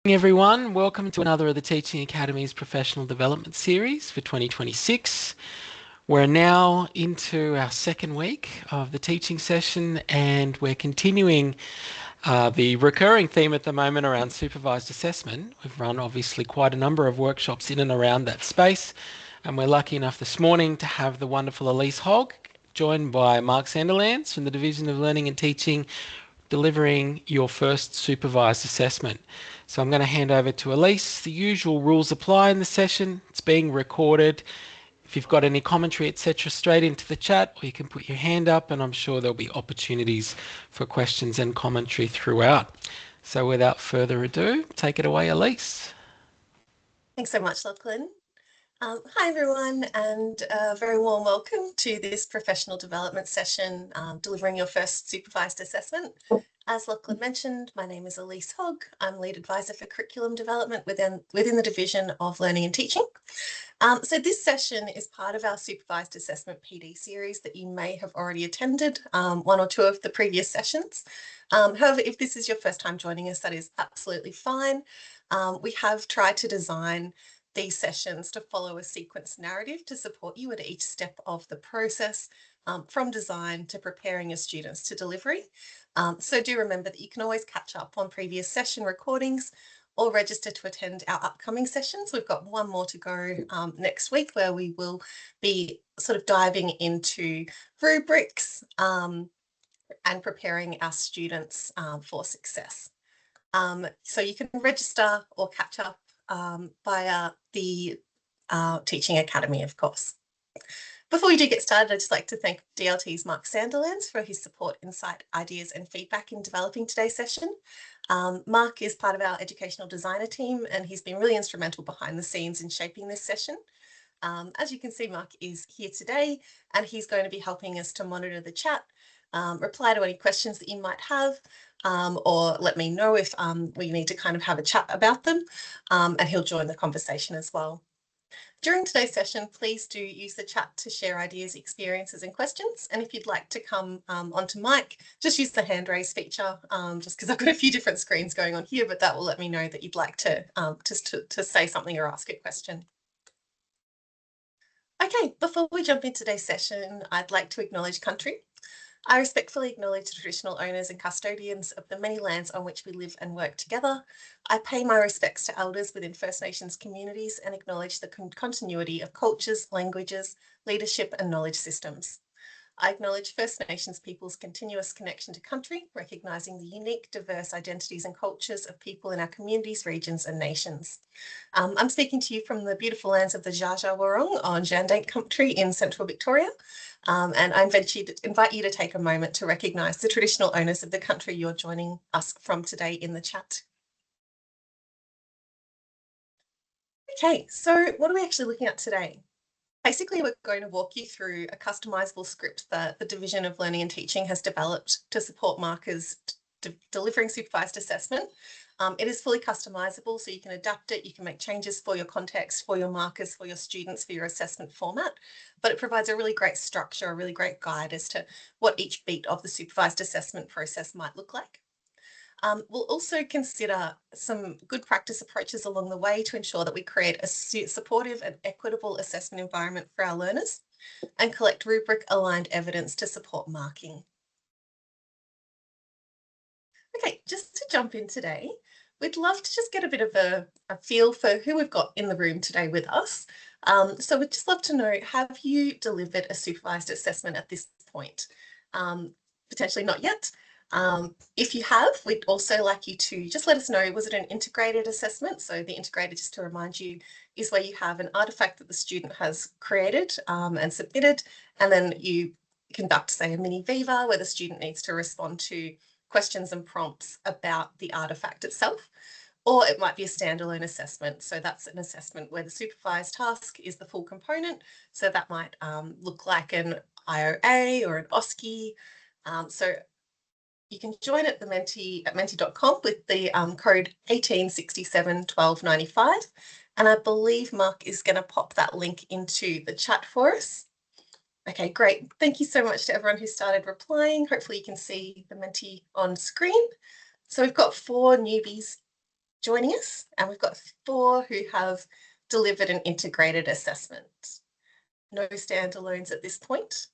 Everyone, welcome to another of the Teaching Academy's professional development series for 2026. We're now into our second week of the teaching session, and we're continuing the recurring theme at the moment around supervised assessment. We've run obviously quite a number of workshops in and around that space, and we're lucky enough this morning to have the wonderful Elise Hogg, joined by Mark Sanderlands from the Division of Learning and Teaching, delivering your first supervised assessment. So I'm going to hand over to Elise. The usual rules apply in the session. It's being recorded. If you've got any commentary, etc., straight into the chat, or you can put your hand up, and I'm sure there'll be opportunities for questions and commentary throughout. So without further ado, take it away, Elise. Thanks so much, Lachlan. Hi everyone, and a very warm welcome to this professional development session, delivering your first supervised assessment. As Lachlan mentioned, my name is Elise Hogg. I'm lead advisor for curriculum development within the Division of Learning and Teaching. So this session is part of our supervised assessment PD series that you may have already attended one or two of the previous sessions. However, if this is your first time joining us, that is absolutely fine. We have tried to design these sessions to follow a sequence narrative to support you at each step of the process, from design to preparing your students to delivery. So do remember that you can always catch up on previous session recordings or register to attend our upcoming sessions. We've got one more to go next week, where we will be sort of diving into rubrics and preparing our students for success. So you can register or catch up via the Teaching Academy, of course. Before we do get started, I'd just like to thank DLT's Mark Sanderlands for his support, insight, ideas and feedback in developing today's session. Mark is part of our educational designer team, and he's been really instrumental behind the scenes in shaping this session. As you can see, Mark is here today, and he's going to be helping us to monitor the chat, reply to any questions that you might have, or let me know if we need to kind of have a chat about them, and he'll join the conversation as well. During today's session, please do use the chat to share ideas, experiences and questions. And if you'd like to come onto mic, just use the hand raise feature, just because I've got a few different screens going on here, but that will let me know that you'd like to just to say something or ask a question. Okay, before we jump into today's session, I'd like to acknowledge country. I respectfully acknowledge the traditional owners and custodians of the many lands on which we live and work together. I pay my respects to elders within First Nations communities and acknowledge the continuity of cultures, languages, leadership and knowledge systems. I acknowledge First Nations people's continuous connection to country, recognising the unique, diverse identities and cultures of people in our communities, regions and nations. I'm speaking to you from the beautiful lands of the Dja Dja Wurrung on Jandake country in central Victoria. And I invite you to take a moment to recognise the traditional owners of the country you're joining us from today in the chat. Okay, so what are we actually looking at today? Basically, we're going to walk you through a customisable script that the Division of Learning and Teaching has developed to support markers delivering supervised assessment. It is fully customisable, so you can adapt it, you can make changes for your context, for your markers, for your students, for your assessment format, but it provides a really great structure, a really great guide as to what each beat of the supervised assessment process might look like. We'll also consider some good practice approaches along the way to ensure that we create a supportive and equitable assessment environment for our learners and collect rubric aligned evidence to support marking. Okay, just to jump in today, we'd love to just get a bit of a feel for who we've got in the room today with us. So we'd just love to know, have you delivered a supervised assessment at this point? Potentially not yet. If you have, we'd also like you to just let us know, was it an integrated assessment? So the integrated, just to remind you, is where you have an artifact that the student has created and submitted, and then you conduct, say, a mini viva where the student needs to respond to questions and prompts about the artifact itself. Or it might be a standalone assessment. So that's an assessment where the supervised task is the full component. So that might look like an IOA or an OSCE. So you can join at the Menti at menti.com with the code 18671295. And I believe Mark is going to pop that link into the chat for us. Okay, great. Thank you so much to everyone who started replying. Hopefully you can see the Menti on screen. So we've got 4 newbies joining us, and we've got 4 who have delivered an integrated assessment. No standalones at this point.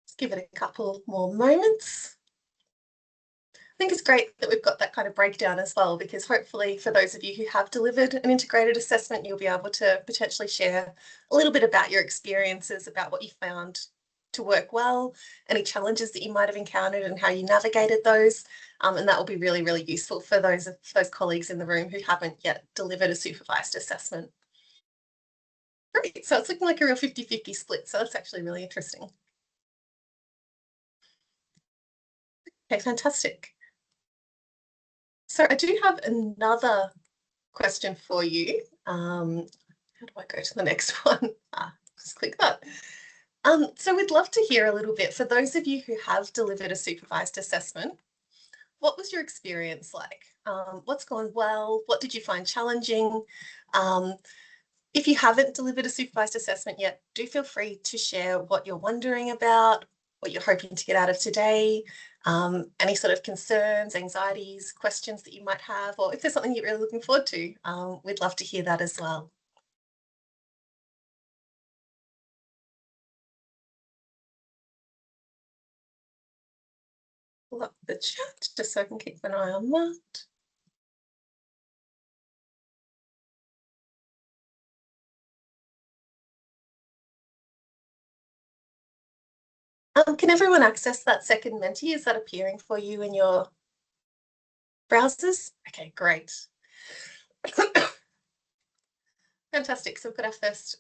Let's give it a couple more moments. I think it's great that we've got that kind of breakdown as well, because hopefully for those of you who have delivered an integrated assessment, you'll be able to potentially share a little bit about your experiences, about what you found to work well, any challenges that you might have encountered and how you navigated those. And that will be really, really useful for those colleagues in the room who haven't yet delivered a supervised assessment. Great, so it's looking like a real 50-50 split, so that's actually really interesting. Okay, fantastic. So I do have another question for you. How do I go to the next one? Just click that. So we'd love to hear a little bit, for those of you who have delivered a supervised assessment, what was your experience like? What's gone well? What did you find challenging? If you haven't delivered a supervised assessment yet, do feel free to share what you're wondering about, what you're hoping to get out of today, any sort of concerns, anxieties, questions that you might have, or if there's something you're really looking forward to, we'd love to hear that as well. Pull up the chat just so I can keep an eye on that. Can everyone access that second Menti? Is that appearing for you in your browsers? Okay, great. Fantastic. So we've got our first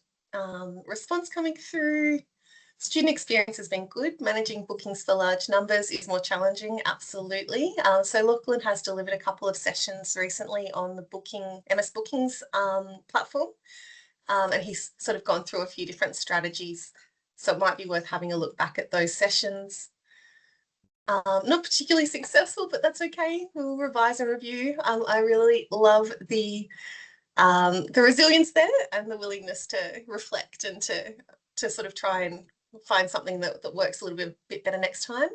response coming through. Student experience has been good. Managing bookings for large numbers is more challenging, absolutely. So Lachlan has delivered a couple of sessions recently on the MS Bookings platform, and he's sort of gone through a few different strategies. So it might be worth having a look back at those sessions. Not particularly successful, but that's okay. We'll revise and review. I really love the resilience there and the willingness to reflect and to sort of try and find something that works a little bit better next time.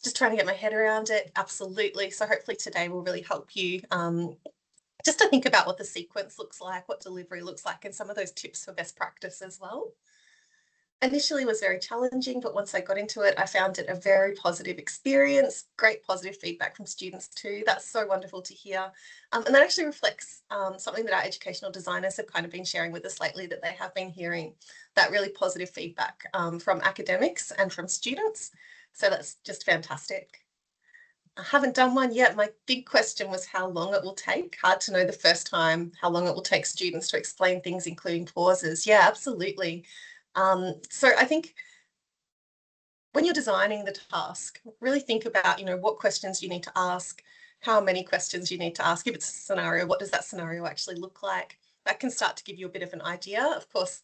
Just trying to get my head around it. Absolutely. So hopefully today will really help you just to think about what the sequence looks like, what delivery looks like, and some of those tips for best practice as well. Initially was very challenging, but once I got into it, I found it a very positive experience, great positive feedback from students too. That's so wonderful to hear. And that actually reflects something that our educational designers have kind of been sharing with us lately, that they have been hearing that really positive feedback from academics and from students. So that's just fantastic. I haven't done one yet. My big question was how long it will take. Hard to know the first time how long it will take students to explain things, including pauses. Yeah, absolutely. So I think when you're designing the task, really think about, what questions you need to ask, how many questions you need to ask. If it's a scenario, what does that scenario actually look like? That can start to give you a bit of an idea. Of course,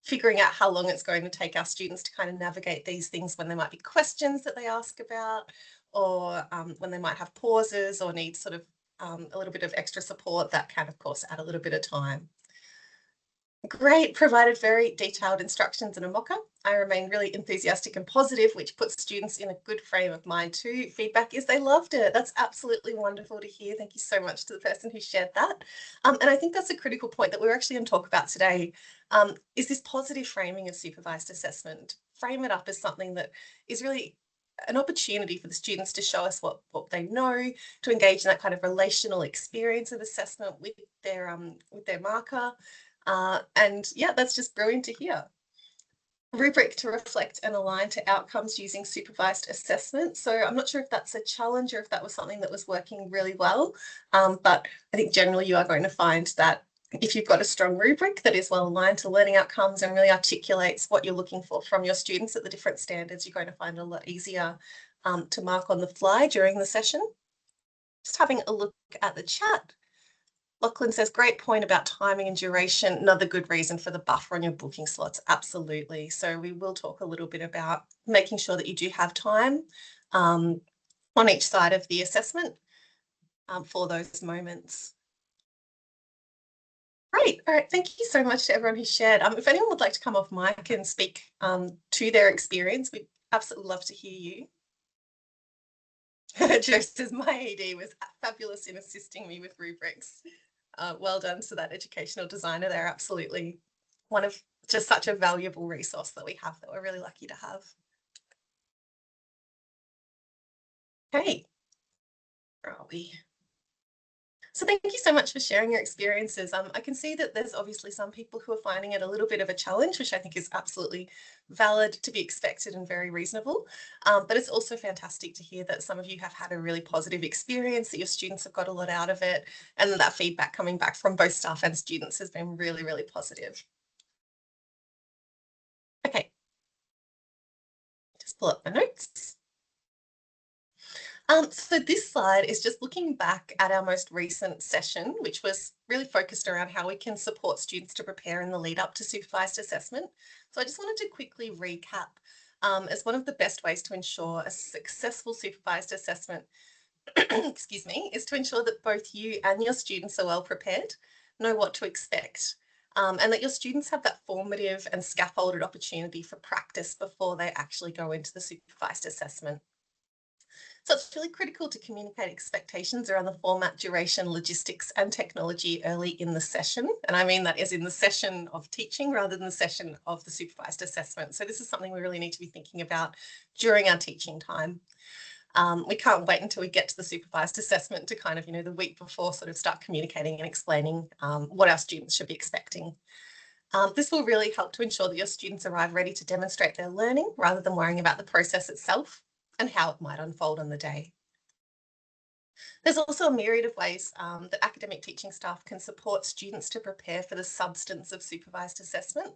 figuring out how long it's going to take our students to kind of navigate these things when there might be questions that they ask about, or when they might have pauses or need sort of a little bit of extra support, that can, of course, add a little bit of time. Great, provided very detailed instructions and a mock-up. I remain really enthusiastic and positive, which puts students in a good frame of mind too. Feedback is they loved it. That's absolutely wonderful to hear. Thank you so much to the person who shared that. And I think that's a critical point that we're actually going to talk about today, is this positive framing of supervised assessment. Frame it up as something that is really an opportunity for the students to show us what they know, to engage in that kind of relational experience of assessment with their marker. And yeah, that's just brilliant to hear. Rubric to reflect and align to outcomes using supervised assessment. So I'm not sure if that's a challenge or if that was something that was working really well. But I think generally you are going to find that if you've got a strong rubric that is well aligned to learning outcomes and really articulates what you're looking for from your students at the different standards, you're going to find it a lot easier to mark on the fly during the session. Just having a look at the chat. Lachlan says, great point about timing and duration. Another good reason for the buffer on your booking slots. Absolutely. So we will talk a little bit about making sure that you do have time on each side of the assessment for those moments. Great. All right. Thank you so much to everyone who shared. If anyone would like to come off mic and speak to their experience, we'd absolutely love to hear you. Joe says, my ED was fabulous in assisting me with rubrics. Well done to that educational designer. They're absolutely one of just such a valuable resource that we have that we're really lucky to have. Okay, where are we? So thank you so much for sharing your experiences. I can see that there's obviously some people who are finding it a little bit of a challenge, which I think is absolutely valid, to be expected and very reasonable. But it's also fantastic to hear that some of you have had a really positive experience, that your students have got a lot out of it, and that feedback coming back from both staff and students has been really, really positive. Okay, just pull up my notes. So this slide is just looking back at our most recent session, which was really focused around how we can support students to prepare in the lead up to supervised assessment. So I just wanted to quickly recap as one of the best ways to ensure a successful supervised assessment, excuse me, is to ensure that both you and your students are well prepared, know what to expect, and that your students have that formative and scaffolded opportunity for practice before they actually go into the supervised assessment. So it's really critical to communicate expectations around the format, duration, logistics, and technology early in the session. And I mean that is in the session of teaching rather than the session of the supervised assessment. So this is something we really need to be thinking about during our teaching time. We can't wait until we get to the supervised assessment to kind of, the week before sort of start communicating and explaining what our students should be expecting. This will really help to ensure that your students arrive ready to demonstrate their learning rather than worrying about the process itself and how it might unfold on the day. There's also a myriad of ways that academic teaching staff can support students to prepare for the substance of supervised assessment.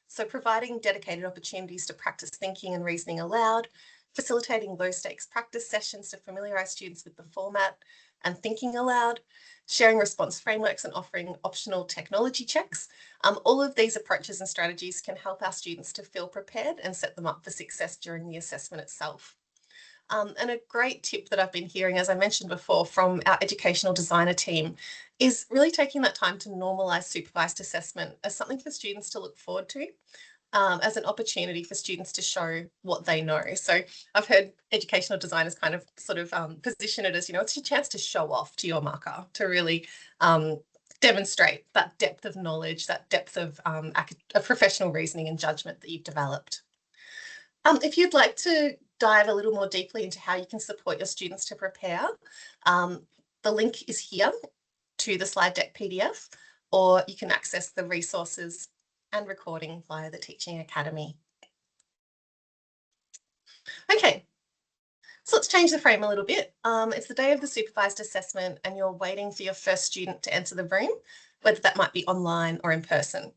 So providing dedicated opportunities to practice thinking and reasoning aloud, facilitating low stakes practice sessions to familiarise students with the format and thinking aloud, sharing response frameworks and offering optional technology checks. All of these approaches and strategies can help our students to feel prepared and set them up for success during the assessment itself. And a great tip that I've been hearing, as I mentioned before, from our educational designer team is really taking that time to normalise supervised assessment as something for students to look forward to, as an opportunity for students to show what they know. So I've heard educational designers kind of sort of position it as, it's your chance to show off to your marker, to really demonstrate that depth of knowledge, that depth of professional reasoning and judgment that you've developed. If you'd like to dive a little more deeply into how you can support your students to prepare, the link is here to the slide deck PDF, or you can access the resources and recording via the Teaching Academy. Okay, so let's change the frame a little bit. It's the day of the supervised assessment and you're waiting for your first student to enter the room, whether that might be online or in person.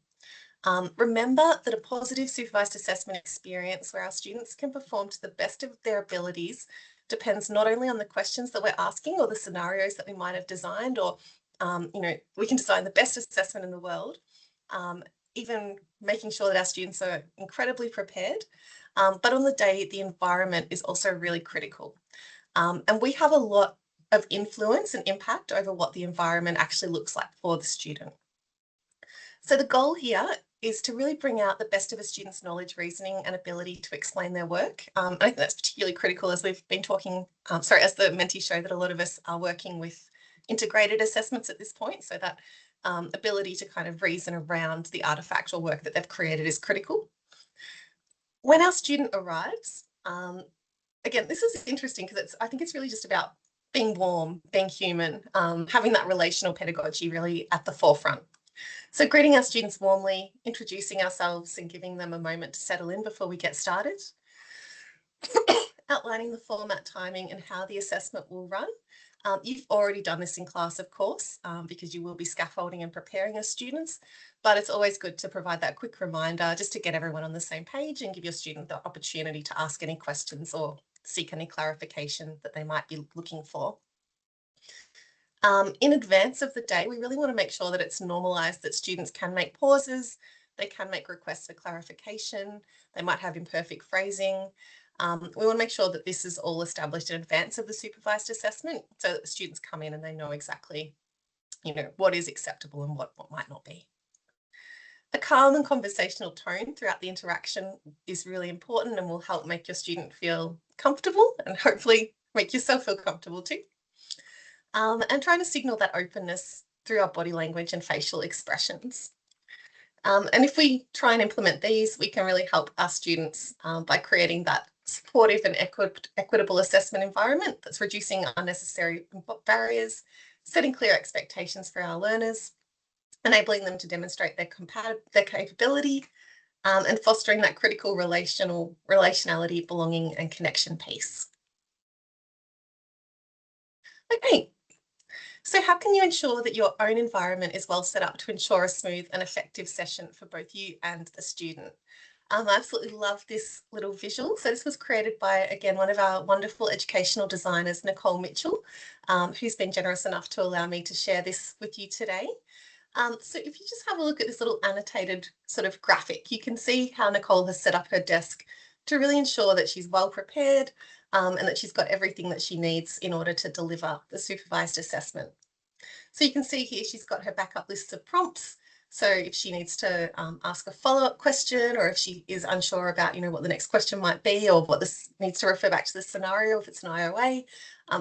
Remember that a positive supervised assessment experience where our students can perform to the best of their abilities depends not only on the questions that we're asking or the scenarios that we might have designed, or we can design the best assessment in the world, even making sure that our students are incredibly prepared. But on the day, the environment is also really critical. And we have a lot of influence and impact over what the environment actually looks like for the student. So the goal here is to really bring out the best of a student's knowledge, reasoning and ability to explain their work. I think that's particularly critical as we've been talking, as the mentees show, that a lot of us are working with integrated assessments at this point. So that ability to kind of reason around the artifact or work that they've created is critical. When our student arrives, again, this is interesting because I think it's really just about being warm, being human, having that relational pedagogy really at the forefront. So greeting our students warmly, introducing ourselves and giving them a moment to settle in before we get started. Outlining the format, timing and how the assessment will run. You've already done this in class, of course, because you will be scaffolding and preparing your students, but it's always good to provide that quick reminder just to get everyone on the same page and give your student the opportunity to ask any questions or seek any clarification that they might be looking for. In advance of the day, we really want to make sure that it's normalised that students can make pauses, they can make requests for clarification, they might have imperfect phrasing. We want to make sure that this is all established in advance of the supervised assessment so that the students come in and they know exactly, what is acceptable and what might not be. A calm and conversational tone throughout the interaction is really important and will help make your student feel comfortable and hopefully make yourself feel comfortable too. And trying to signal that openness through our body language and facial expressions. And if we try and implement these, we can really help our students by creating that supportive and equitable assessment environment that's reducing unnecessary barriers, setting clear expectations for our learners, enabling them to demonstrate their capability, and fostering that critical relationality, belonging, and connection piece. Okay, so how can you ensure that your own environment is well set up to ensure a smooth and effective session for both you and the student? I absolutely love this little visual. So this was created by, again, one of our wonderful educational designers, Nicole Mitchell, who's been generous enough to allow me to share this with you today. So if you just have a look at this little annotated sort of graphic, you can see how Nicole has set up her desk to really ensure that she's well prepared and that she's got everything that she needs in order to deliver the supervised assessment. So you can see here she's got her backup list of prompts. So if she needs to ask a follow-up question, or if she is unsure about, what the next question might be, or what this needs to refer back to the scenario if it's an IOA,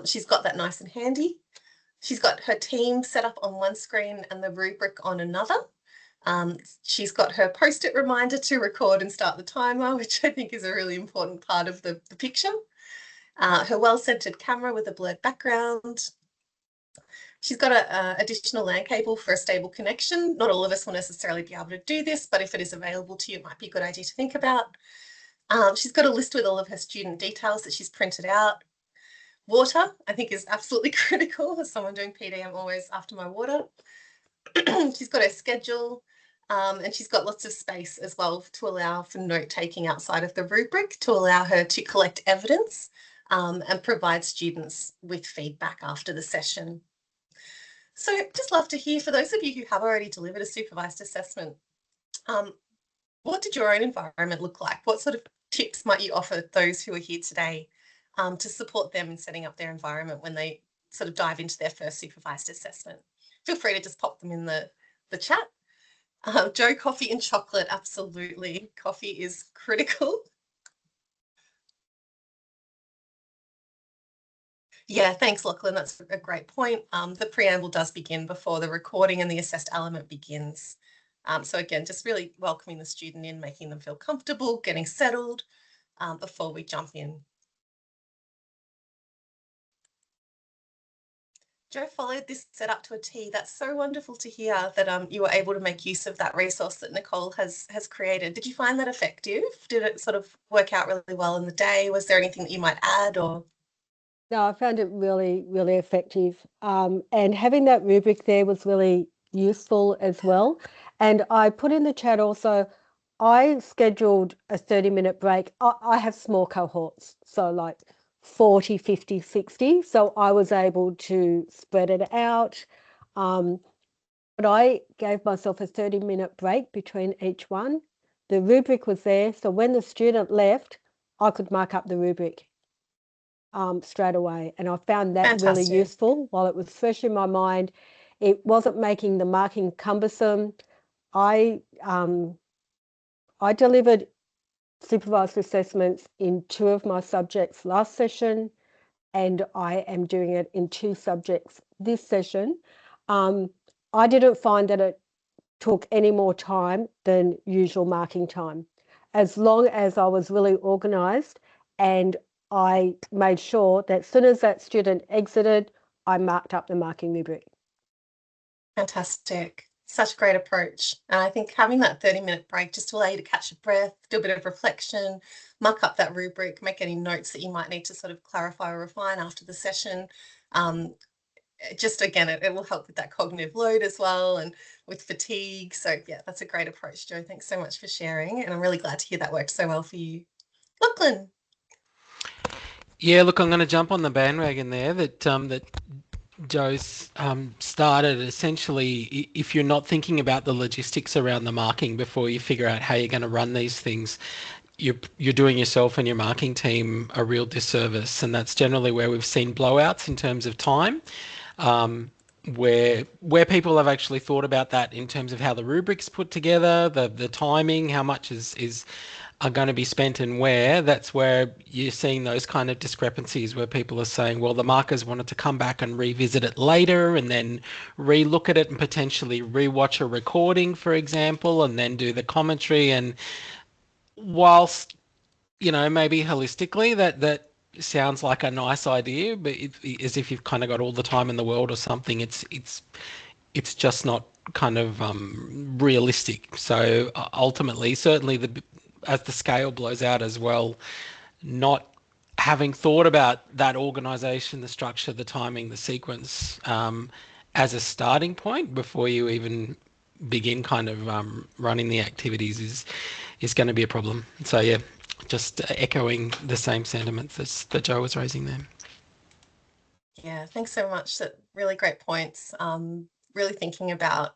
she's got that nice and handy. She's got her team set up on one screen and the rubric on another. She's got her post-it reminder to record and start the timer, which I think is a really important part of the picture. Her well-centered camera with a blurred background. She's got an additional LAN cable for a stable connection. Not all of us will necessarily be able to do this, but if it is available to you, it might be a good idea to think about. She's got a list with all of her student details that she's printed out. Water, I think, is absolutely critical. As someone doing PD, I'm always after my water. She's got her schedule, and she's got lots of space as well to allow for note-taking outside of the rubric, to allow her to collect evidence and provide students with feedback after the session. So just love to hear, for those of you who have already delivered a supervised assessment, what did your own environment look like? What sort of tips might you offer those who are here today to support them in setting up their environment when they sort of dive into their first supervised assessment? Feel free to just pop them in the chat. Joe, coffee and chocolate, absolutely. Coffee is critical. Yeah, thanks, Lachlan. That's a great point. The preamble does begin before the recording and the assessed element begins. So again, just really welcoming the student in, making them feel comfortable, getting settled before we jump in. Joe followed this setup to a T. That's so wonderful to hear that you were able to make use of that resource that Nicole has created. Did you find that effective? Did it sort of work out really well in the day? Was there anything that you might add or? No, I found it really, really effective. And having that rubric there was really useful as well. And I put in the chat also, I scheduled a 30-minute break. I have small cohorts, so like 40, 50, 60. So I was able to spread it out. But I gave myself a 30-minute break between each one. The rubric was there. So when the student left, I could mark up the rubric straight away. And I found that Fantastic. really useful. While it was fresh in my mind, it wasn't making the marking cumbersome. I delivered supervised assessments in 2 of my subjects last session, and I am doing it in 2 subjects this session. I didn't find that it took any more time than usual marking time, as long as I was really organised and I made sure that as soon as that student exited, I marked up the marking rubric. Fantastic. Such a great approach. And I think having that 30-minute break just to allow you to catch your breath, do a bit of reflection, mark up that rubric, make any notes that you might need to sort of clarify or refine after the session. Just again, it will help with that cognitive load as well and with fatigue. So yeah, that's a great approach, Joe. Thanks so much for sharing. And I'm really glad to hear that worked so well for you. Lachlan. Yeah, look, I'm going to jump on the bandwagon there that Joe's started. Essentially, if you're not thinking about the logistics around the marking before you figure out how you're going to run these things, you're doing yourself and your marking team a real disservice. And that's generally where we've seen blowouts in terms of time, where people have actually thought about that in terms of how the rubric's put together, the timing, how much is are going to be spent and where, that's where you're seeing those kind of discrepancies where people are saying, well, the markers wanted to come back and revisit it later and then re-look at it and potentially re-watch a recording, for example, and then do the commentary. And whilst, maybe holistically that sounds like a nice idea, but as if you've kind of got all the time in the world or something, it's just not kind of realistic. So ultimately, certainly as the scale blows out as well, not having thought about that organization, the structure, the timing, the sequence as a starting point before you even begin kind of running the activities is going to be a problem. So yeah, just echoing the same sentiments that Joe was raising there. Yeah, thanks so much. That really great points. Really thinking about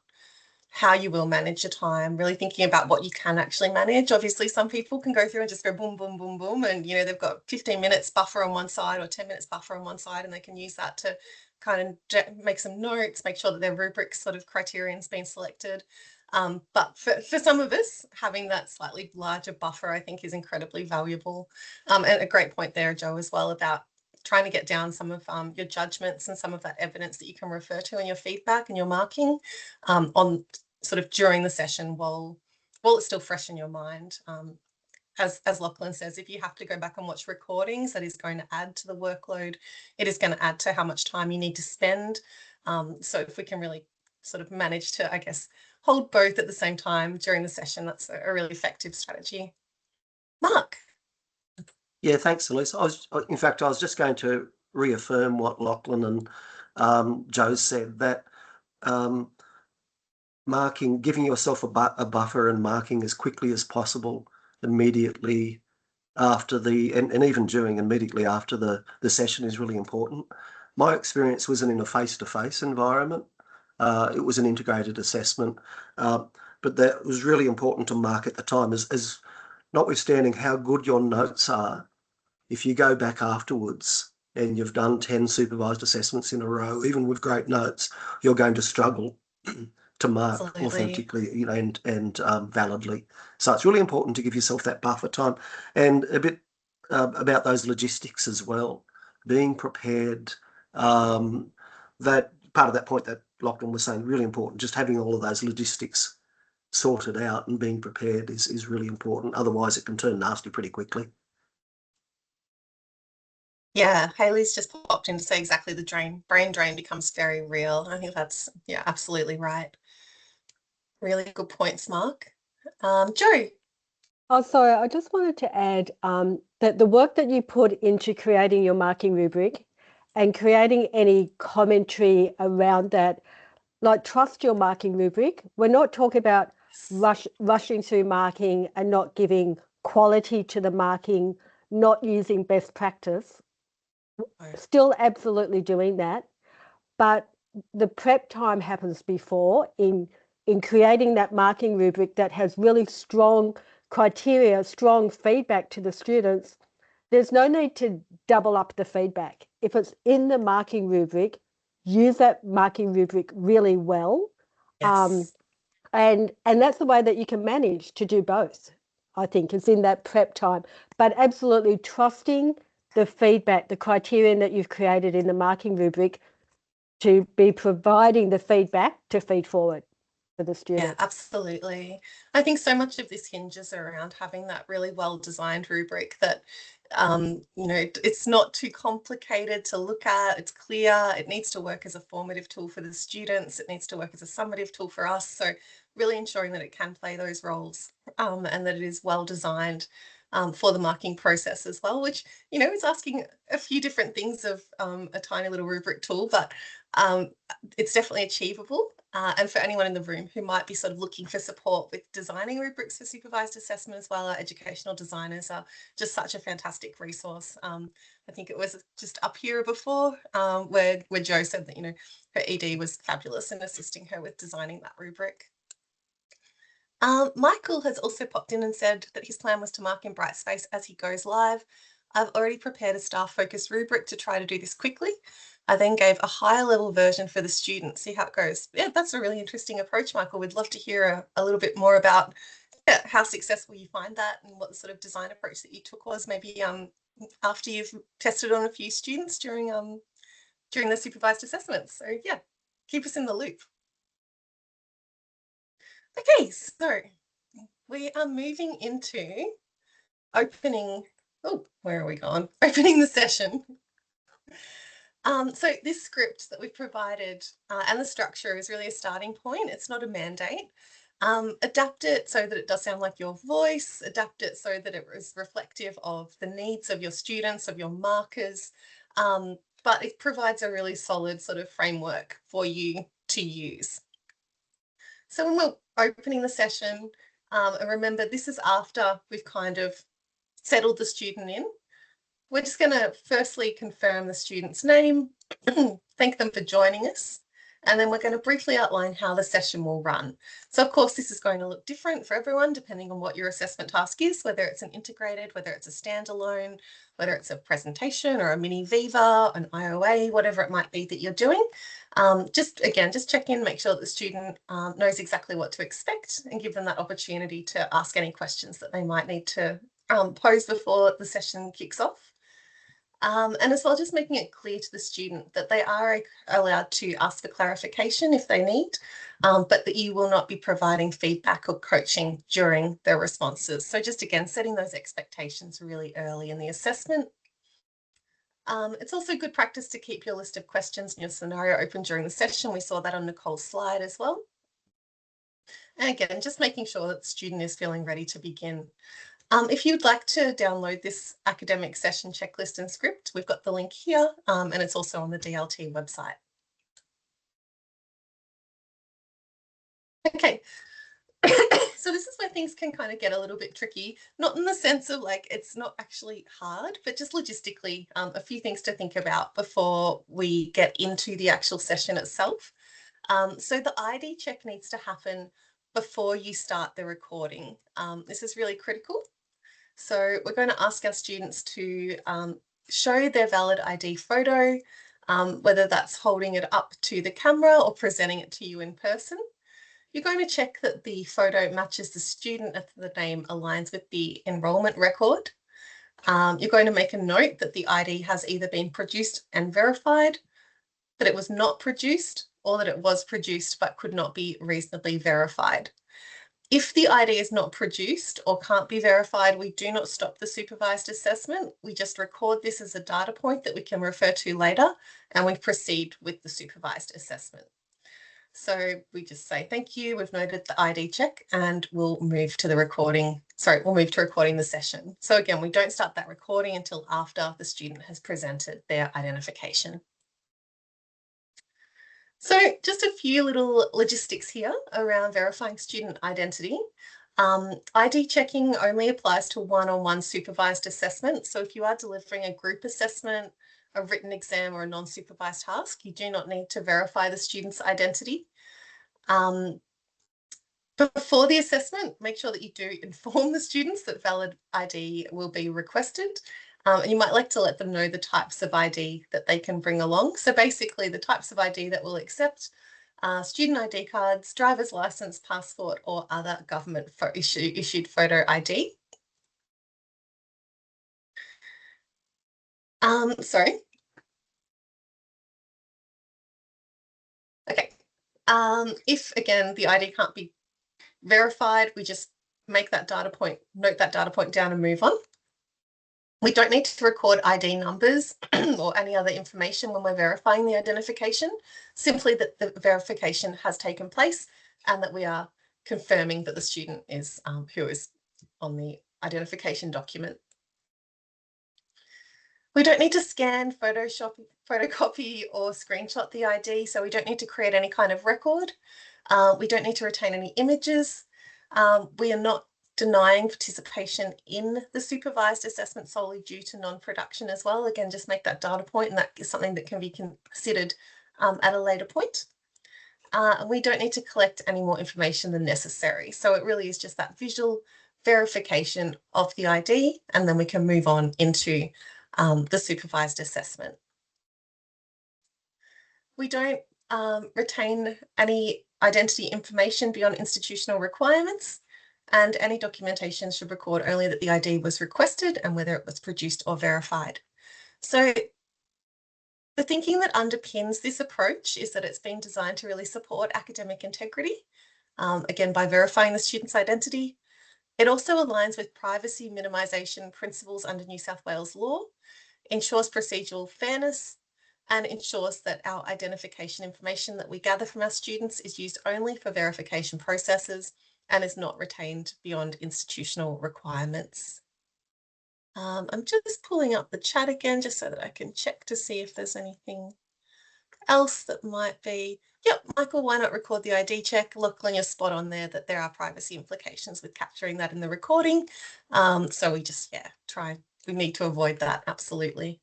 how you will manage your time, really thinking about what you can actually manage. Obviously, some people can go through and just go boom, boom, boom, boom, and they've got 15 minutes buffer on one side or 10 minutes buffer on one side, and they can use that to kind of make some notes, make sure that their rubric sort of criterion's been selected. But for some of us, having that slightly larger buffer, I think, is incredibly valuable. And a great point there, Joe, as well, about trying to get down some of your judgments and some of that evidence that you can refer to in your feedback and your marking on sort of during the session while it's still fresh in your mind. As Lachlan says, if you have to go back and watch recordings, that is going to add to the workload. It is going to add to how much time you need to spend. So if we can really sort of manage to, I guess, hold both at the same time during the session, that's a really effective strategy. Mark. Yeah, thanks, Elise. In fact, I was just going to reaffirm what Lachlan and Joe said, that marking, giving yourself a buffer and marking as quickly as possible immediately after and even during, immediately after the session is really important. My experience wasn't in a face-to-face environment. It was an integrated assessment, but that was really important to mark at the time, as notwithstanding how good your notes are. If you go back afterwards and you've done 10 supervised assessments in a row, even with great notes, you're going to struggle to mark Absolutely. authentically, and validly. So it's really important to give yourself that buffer time, and a bit about those logistics as well. Being prepared, that part of that point that Lachlan was saying, really important. Just having all of those logistics sorted out and being prepared is really important. Otherwise, it can turn nasty pretty quickly. Yeah, Hayley's just popped in to say exactly the brain drain becomes very real. I think that's, yeah, absolutely right. Really good points, Mark. Joe. Oh, sorry, I just wanted to add that the work that you put into creating your marking rubric and creating any commentary around that, like, trust your marking rubric. We're not talking about rushing through marking and not giving quality to the marking, not using best practice. Still absolutely doing that, but the prep time happens before in creating that marking rubric that has really strong criteria, strong feedback to the students. There's no need to double up the feedback. If it's in the marking rubric, use that marking rubric really well. Yes. And that's the way that you can manage to do both, I think, is in that prep time. But absolutely trusting the feedback, the criterion that you've created in the marking rubric to be providing the feedback to feed forward for the student. Yeah, absolutely. I think so much of this hinges around having that really well-designed rubric that, it's not too complicated to look at. It's clear. It needs to work as a formative tool for the students. It needs to work as a summative tool for us. So really ensuring that it can play those roles and that it is well-designed for the marking process as well, which, is asking a few different things of a tiny little rubric tool, but it's definitely achievable. And for anyone in the room who might be sort of looking for support with designing rubrics for supervised assessment as well, our educational designers are just such a fantastic resource. I think it was just up here before where Jo said that, her ED was fabulous in assisting her with designing that rubric. Michael has also popped in and said that his plan was to mark in Brightspace as he goes live. I've already prepared a staff-focused rubric to try to do this quickly. I then gave a higher level version for the students, see how it goes. Yeah, that's a really interesting approach, Michael. We'd love to hear a little bit more about how successful you find that and what the sort of design approach that you took was, maybe after you've tested on a few students during the supervised assessments. So yeah, keep us in the loop. Okay, so we are moving into opening, oh, where are we gone? Opening the session. So this script that we've provided and the structure is really a starting point. It's not a mandate. Adapt it so that it does sound like your voice, adapt it so that it is reflective of the needs of your students, of your markers, but it provides a really solid sort of framework for you to use. So when we're opening the session, and remember this is after we've kind of settled the student in, we're just going to firstly confirm the student's name, thank them for joining us, and then we're going to briefly outline how the session will run. So of course, this is going to look different for everyone depending on what your assessment task is, whether it's an integrated, whether it's a standalone, whether it's a presentation or a mini Viva, an IOA, whatever it might be that you're doing. Just check in, make sure that the student knows exactly what to expect and give them that opportunity to ask any questions that they might need to pose before the session kicks off. And as well, just making it clear to the student that they are allowed to ask for clarification if they need, but that you will not be providing feedback or coaching during their responses. So just again, setting those expectations really early in the assessment. It's also good practice to keep your list of questions and your scenario open during the session. We saw that on Nicole's slide as well. And again, just making sure that the student is feeling ready to begin. If you'd like to download this academic session checklist and script, we've got the link here, and it's also on the DLT website. Okay, so this is where things can kind of get a little bit tricky, not in the sense of like it's not actually hard, but just logistically, a few things to think about before we get into the actual session itself. So the ID check needs to happen before you start the recording. This is really critical. So we're going to ask our students to show their valid ID photo, whether that's holding it up to the camera or presenting it to you in person. You're going to check that the photo matches the student if the name aligns with the enrolment record. You're going to make a note that the ID has either been produced and verified, that it was not produced, or that it was produced but could not be reasonably verified. If the ID is not produced or can't be verified, we do not stop the supervised assessment. We just record this as a data point that we can refer to later, and we proceed with the supervised assessment. So we just say, thank you, we've noted the ID check, and we'll move to recording the session. So again, we don't start that recording until after the student has presented their identification. So just a few little logistics here around verifying student identity. ID checking only applies to one-on-one supervised assessment. So if you are delivering a group assessment, a written exam, or a non-supervised task, you do not need to verify the student's identity. Before the assessment, make sure that you do inform the students that valid ID will be requested. And you might like to let them know the types of ID that they can bring along. So basically the types of ID that we'll accept are student ID cards, driver's license, passport, or other government issued photo ID. Sorry. Okay. If again, the ID can't be verified, we just make that data point, note that data point down and move on. We don't need to record ID numbers or any other information when we're verifying the identification, simply that the verification has taken place and that we are confirming that the student is who is on the identification document. We don't need to scan, photocopy or screenshot the ID, so we don't need to create any kind of record. We don't need to retain any images. We are not denying participation in the supervised assessment solely due to non-production as well. Again, just make that data point, and that is something that can be considered at a later point. And we don't need to collect any more information than necessary. So it really is just that visual verification of the ID, and then we can move on into the supervised assessment. We don't retain any identity information beyond institutional requirements. and any documentation should record only that the ID was requested and whether it was produced or verified. So the thinking that underpins this approach is that it's been designed to really support academic integrity, again, by verifying the student's identity. It also aligns with privacy minimisation principles under New South Wales law, ensures procedural fairness, and ensures that our identification information that we gather from our students is used only for verification processes and is not retained beyond institutional requirements. I'm just pulling up the chat again just so that I can check to see if there's anything else that might be. Yep, Michael, why not record the ID check? Lachlan, you're spot on there that there are privacy implications with capturing that in the recording. So we just, we need to avoid that, absolutely.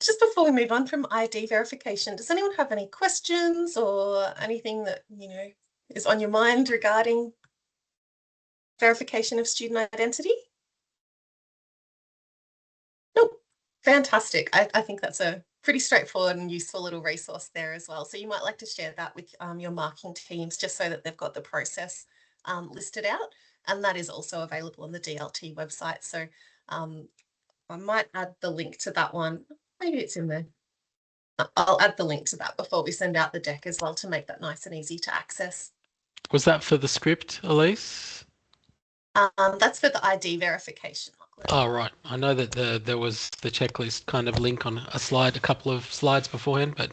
Just before we move on from ID verification, does anyone have any questions or anything that, is on your mind regarding verification of student identity? Nope. Fantastic. I think that's a pretty straightforward and useful little resource there as well. So you might like to share that with your marking teams just so that they've got the process listed out. And that is also available on the DLT website. So I might add the link to that one. Maybe it's in there. I'll add the link to that before we send out the deck as well to make that nice and easy to access. Was that for the script, Elise? That's for the ID verification. Oh, right. I know that there was the checklist kind of link on a slide, a couple of slides beforehand, but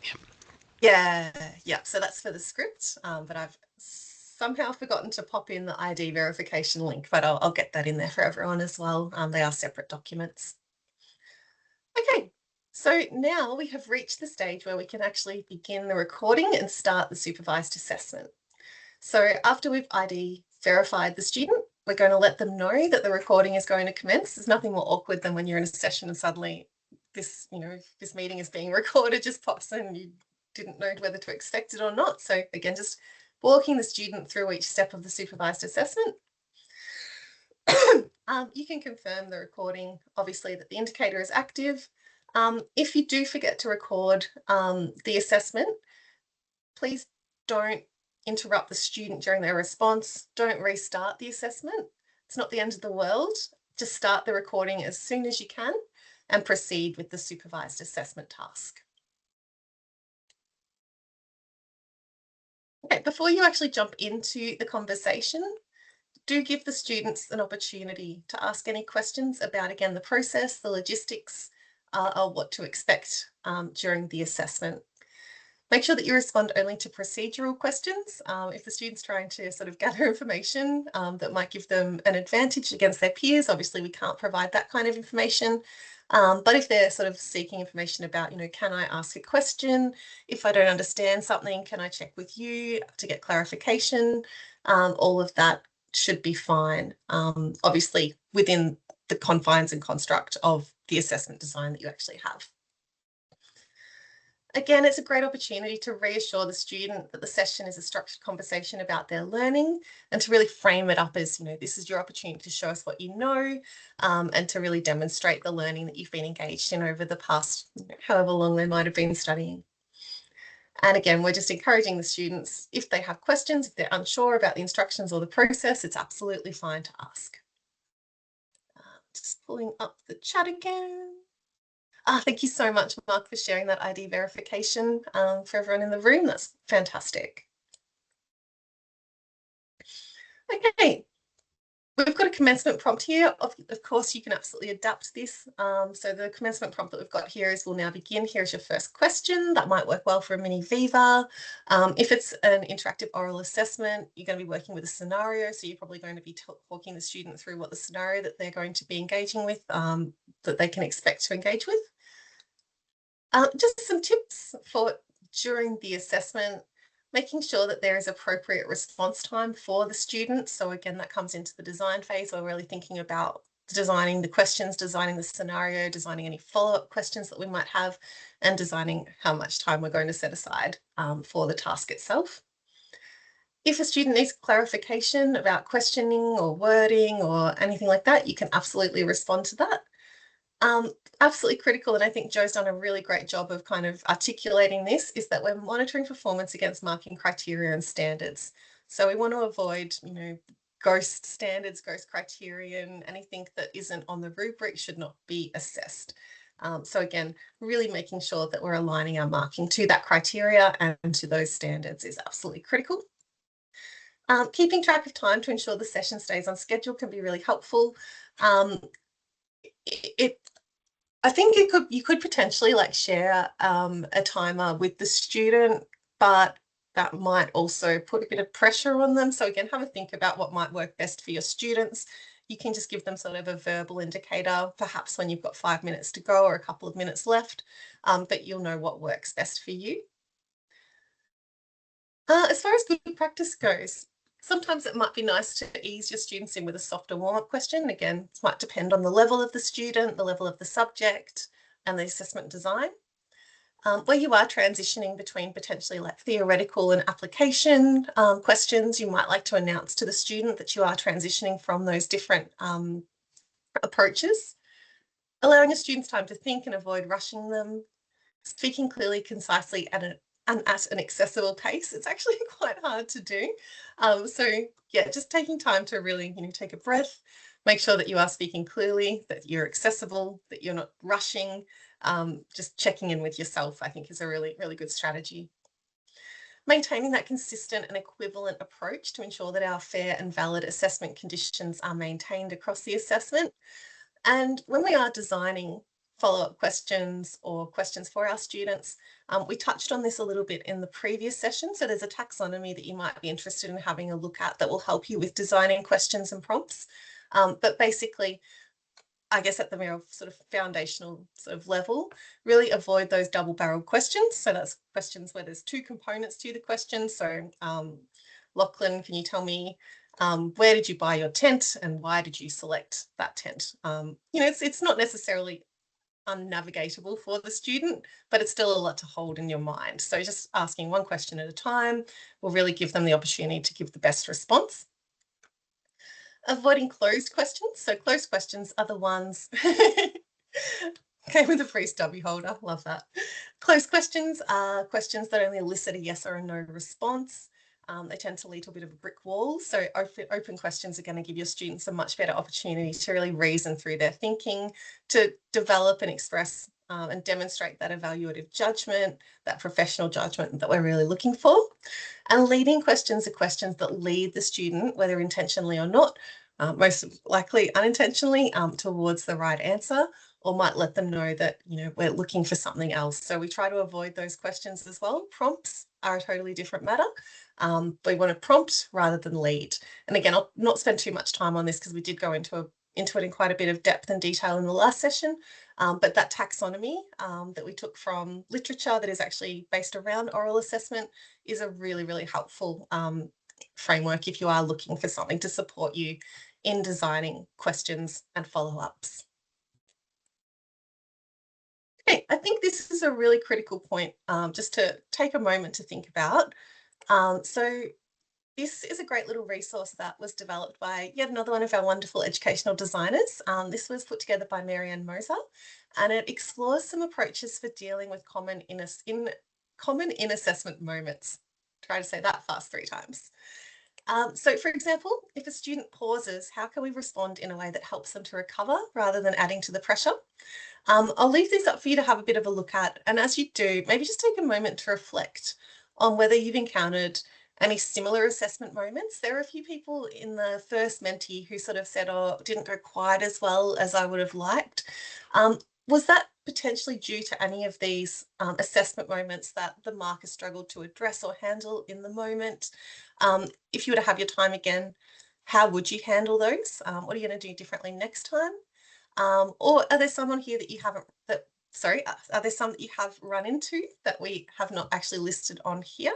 yeah. Yeah. So that's for the script, but I've somehow forgotten to pop in the ID verification link, but I'll get that in there for everyone as well. They are separate documents. Okay. So now we have reached the stage where we can actually begin the recording and start the supervised assessment. So after we've ID verified the student, we're going to let them know that the recording is going to commence. There's nothing more awkward than when you're in a session and suddenly this meeting is being recorded just pops and you didn't know whether to expect it or not. So again, just walking the student through each step of the supervised assessment. You can confirm the recording, obviously, that the indicator is active. If you do forget to record the assessment, please don't interrupt the student during their response. Don't restart the assessment. It's not the end of the world. Just start the recording as soon as you can and proceed with the supervised assessment task. Okay, before you actually jump into the conversation, do give the students an opportunity to ask any questions about, again, the process, the logistics, or what to expect during the assessment. Make sure that you respond only to procedural questions. If the student's trying to sort of gather information that might give them an advantage against their peers, obviously we can't provide that kind of information. But if they're sort of seeking information about, can I ask a question? If I don't understand something, can I check with you to get clarification? All of that should be fine, obviously within the confines and construct of the assessment design that you actually have. Again, it's a great opportunity to reassure the student that the session is a structured conversation about their learning and to really frame it up as, this is your opportunity to show us what you know and to really demonstrate the learning that you've been engaged in over the past, however long they might have been studying. And again, we're just encouraging the students, if they have questions, if they're unsure about the instructions or the process, it's absolutely fine to ask. Just pulling up the chat again. Thank you so much, Mark, for sharing that ID verification for everyone in the room. That's fantastic. Okay, we've got a commencement prompt here. Of course, you can absolutely adapt this. So the commencement prompt that we've got here is, we'll now begin. Here's your first question. That might work well for a mini Viva. If it's an interactive oral assessment, you're going to be working with a scenario. So you're probably going to be talking the student through what the scenario that they're going to be engaging with, that they can expect to engage with. Just some tips for during the assessment, making sure that there is appropriate response time for the student. So again, that comes into the design phase. We're really thinking about designing the questions, designing the scenario, designing any follow-up questions that we might have, and designing how much time we're going to set aside for the task itself. If a student needs clarification about questioning or wording or anything like that, you can absolutely respond to that. Absolutely critical, and I think Joe's done a really great job of kind of articulating this, is that we're monitoring performance against marking criteria and standards. So we want to avoid, ghost standards, ghost criterion, anything that isn't on the rubric should not be assessed. So again, really making sure that we're aligning our marking to that criteria and to those standards is absolutely critical. Keeping track of time to ensure the session stays on schedule can be really helpful. I think you could potentially like share a timer with the student, but that might also put a bit of pressure on them. So again, have a think about what might work best for your students. You can just give them sort of a verbal indicator, perhaps when you've got 5 minutes to go or a couple of minutes left, but you'll know what works best for you. As far as good practice goes, sometimes it might be nice to ease your students in with a softer warm-up question. Again, it might depend on the level of the student, the level of the subject, and the assessment design. Where you are transitioning between potentially like theoretical and application questions, you might like to announce to the student that you are transitioning from those different approaches. Allowing your students time to think and avoid rushing them. Speaking clearly, concisely, and at an accessible pace. It's actually quite hard to do. So yeah, just taking time to really, take a breath, make sure that you are speaking clearly, that you're accessible, that you're not rushing. Just checking in with yourself, I think, is a really, really good strategy. Maintaining that consistent and equivalent approach to ensure that our fair and valid assessment conditions are maintained across the assessment. And when we are designing follow-up questions or questions for our students, we touched on this a little bit in the previous session. So there's a taxonomy that you might be interested in having a look at that will help you with designing questions and prompts. But basically, I guess at the more sort of foundational sort of level, really avoid those double-barreled questions. So that's questions where there's two components to the question. So Lachlan, can you tell me where did you buy your tent and why did you select that tent? It's not necessarily unnavigatable for the student, but it's still a lot to hold in your mind. So just asking one question at a time will really give them the opportunity to give the best response. Avoiding closed questions. So closed questions are the ones came with a free stubby holder. Love that. Closed questions are questions that only elicit a yes or a no response. They tend to lead to a bit of a brick wall. So open questions are going to give your students a much better opportunity to really reason through their thinking, to develop and express and demonstrate that evaluative judgment, that professional judgment that we're really looking for. And leading questions are questions that lead the student, whether intentionally or not, most likely unintentionally, towards the right answer, or might let them know that, we're looking for something else. So we try to avoid those questions as well. Prompts are a totally different matter. We want to prompt rather than lead. And again, I'll not spend too much time on this because we did go into it in quite a bit of depth and detail in the last session. But that taxonomy that we took from literature that is actually based around oral assessment is a really, really helpful framework if you are looking for something to support you in designing questions and follow-ups. Okay, I think this is a really critical point just to take a moment to think about. So this is a great little resource that was developed by yet another one of our wonderful educational designers. This was put together by Marianne Moser, and it explores some approaches for dealing with common in-assessment moments. Try to say that fast 3 times. So for example, if a student pauses, how can we respond in a way that helps them to recover rather than adding to the pressure? I'll leave these up for you to have a bit of a look at. And as you do, maybe just take a moment to reflect on whether you've encountered any similar assessment moments. There are a few people in the first Mentee who sort of said, oh, didn't go quite as well as I would have liked. Was that potentially due to any of these assessment moments that the marker struggled to address or handle in the moment? If you were to have your time again, how would you handle those? What are you going to do differently next time? Or are there someone here that you haven't, are there some that you have run into that we have not actually listed on here?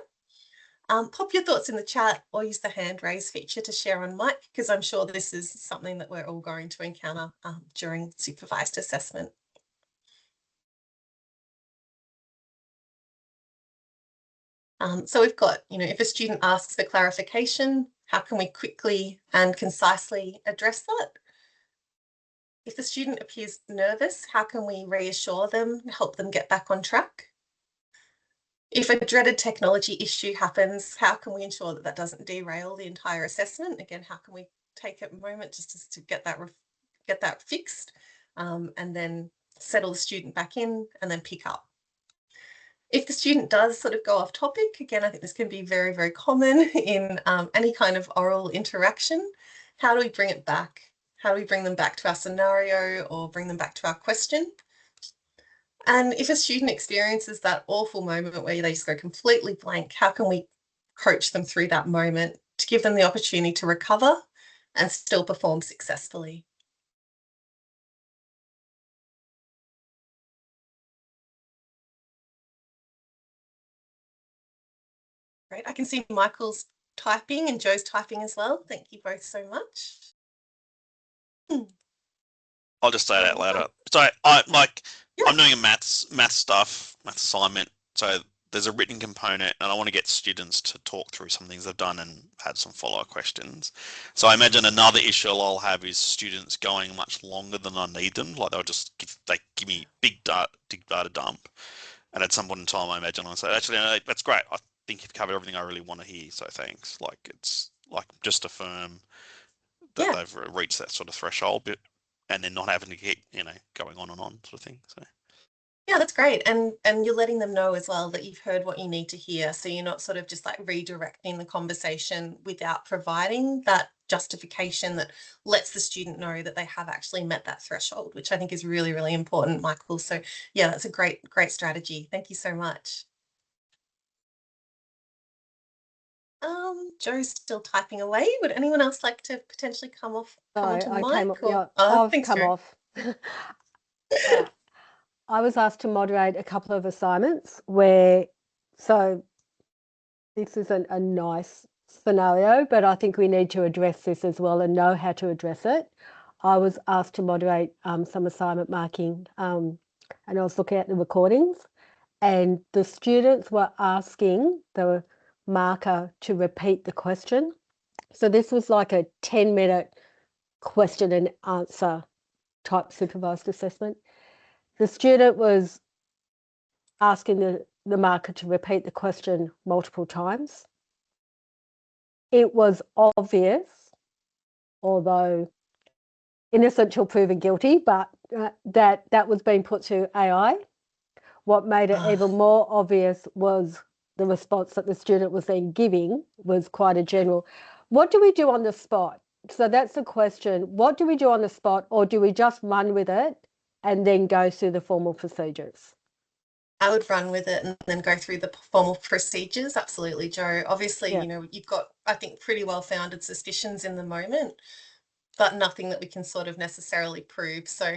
Pop your thoughts in the chat or use the hand raise feature to share on mic, because I'm sure this is something that we're all going to encounter during supervised assessment. So we've got, if a student asks for clarification, how can we quickly and concisely address that? If the student appears nervous, how can we reassure them, help them get back on track? If a dreaded technology issue happens, how can we ensure that that doesn't derail the entire assessment? Again, how can we take a moment just to get that fixed, and then settle the student back in and then pick up? If the student does sort of go off topic, again, I think this can be very, very common in any kind of oral interaction. How do we bring it back? How do we bring them back to our scenario or bring them back to our question? And if a student experiences that awful moment where they just go completely blank, how can we coach them through that moment to give them the opportunity to recover and still perform successfully? Great. I can see Michael's typing and Joe's typing as well. Thank you both so much. I'll just say it out louder. So I'm doing a maths assignment. So there's a written component, and I want to get students to talk through some things they've done and had some follow-up questions. So I imagine another issue I'll have is students going much longer than I need them. Like they'll just give me big data dump, and at some point in time, I imagine I'll say, actually, no, that's great. I think you've covered everything I really want to hear. So thanks. Like it's like just affirm that they've reached that sort of threshold, but and then not having to keep going on and on sort of thing. So yeah, that's great. And you're letting them know as well that you've heard what you need to hear. So you're not sort of just like redirecting the conversation without providing that justification that lets the student know that they have actually met that threshold, which I think is really, really important, Michael. So yeah, that's a great strategy. Thank you so much. Joe's still typing away. Would anyone else like to potentially come onto mic? I've thanks, come Joe. off. I was asked to moderate a couple of assignments so this isn't a nice scenario, but I think we need to address this as well and know how to address it. I was asked to moderate some assignment marking, and I was looking at the recordings, and the students were asking the marker to repeat the question. So this was like a 10-minute question and answer type supervised assessment. The student was asking the marker to repeat the question multiple times. It was obvious, although innocent till proven guilty, but that was being put to AI. What made it even more obvious was the response that the student was then giving was quite a general. What do we do on the spot? So that's the question. What do we do on the spot, or do we just run with it and then go through the formal procedures? I would run with it and then go through the formal procedures. Absolutely, Joe. Obviously, you've got, I think, pretty well-founded suspicions in the moment, but nothing that we can sort of necessarily prove. So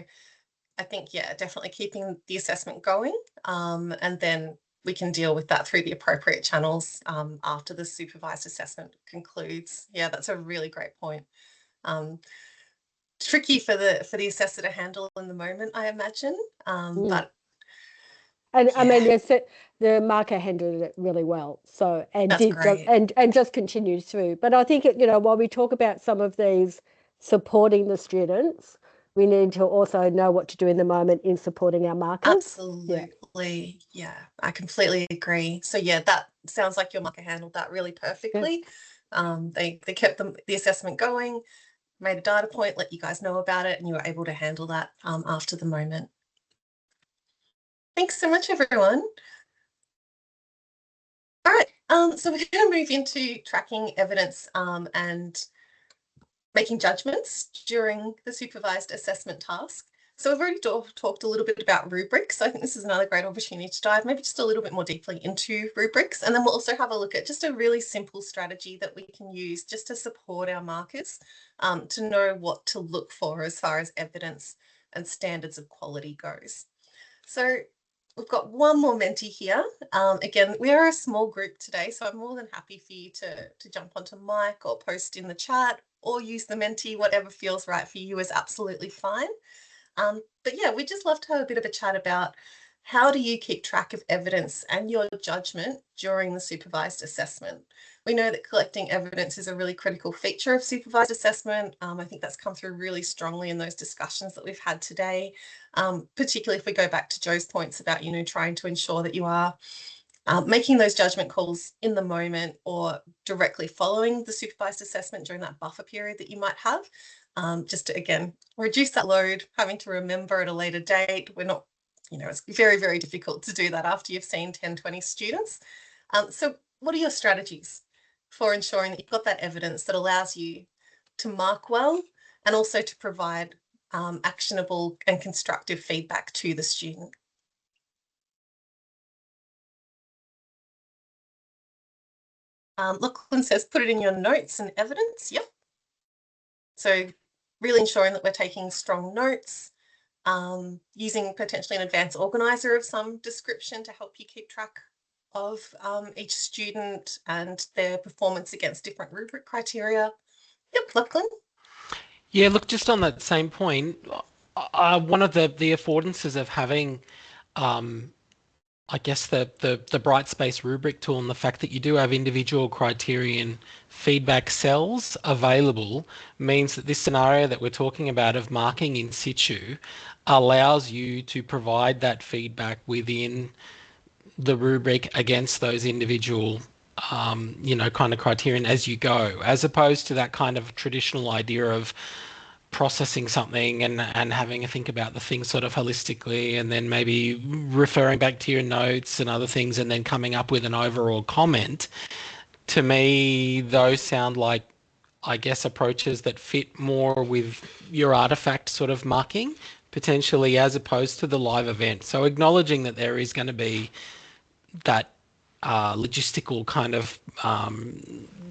I think, yeah, definitely keeping the assessment going, and then we can deal with that through the appropriate channels after the supervised assessment concludes. Yeah, that's a really great point. Tricky for the assessor to handle in the moment, I imagine, but and yeah. I mean, the marker handled it really well. So and just continued through. But I think while we talk about some of these supporting the students, we need to also know what to do in the moment in supporting our markers. Absolutely, yeah, I completely agree. So yeah, that sounds like your marker handled that really perfectly. Yeah. They kept the assessment going, made a data point, let you guys know about it, and you were able to handle that after the moment. Thanks so much, everyone. All right, so we're going to move into tracking evidence and making judgments during the supervised assessment task. So we've already talked a little bit about rubrics. So I think this is another great opportunity to dive maybe just a little bit more deeply into rubrics. And then we'll also have a look at just a really simple strategy that we can use just to support our markers, to know what to look for as far as evidence and standards of quality goes. So we've got one more Menti here. Again, we are a small group today, so I'm more than happy for you to jump onto mic or post in the chat or use the Menti. Whatever feels right for you is absolutely fine. But yeah, we'd just love to have a bit of a chat about how do you keep track of evidence and your judgment during the supervised assessment? We know that collecting evidence is a really critical feature of supervised assessment. I think that's come through really strongly in those discussions that we've had today, particularly if we go back to Joe's points about, trying to ensure that you are making those judgment calls in the moment or directly following the supervised assessment during that buffer period that you might have, just to, again, reduce that load, having to remember at a later date. We're not, it's very, very difficult to do that after you've seen 10, 20 students. So what are your strategies for ensuring that you've got that evidence that allows you to mark well and also to provide actionable and constructive feedback to the student? Lachlan says, put it in your notes and evidence. Yep. So really ensuring that we're taking strong notes, using potentially an advanced organizer of some description to help you keep track of each student and their performance against different rubric criteria. Yep, Lachlan. Yeah, look, just on that same point, one of the affordances of having I guess the bright space rubric tool and the fact that you do have individual criterion feedback cells available means that this scenario that we're talking about of marking in situ allows you to provide that feedback within the rubric against those individual kind of criterion as you go, as opposed to that kind of traditional idea of processing something and having a think about the thing sort of holistically and then maybe referring back to your notes and other things and then coming up with an overall comment. To me, those sound like, I guess, approaches that fit more with your artifact sort of marking potentially as opposed to the live event. So acknowledging that there is going to be that logistical kind of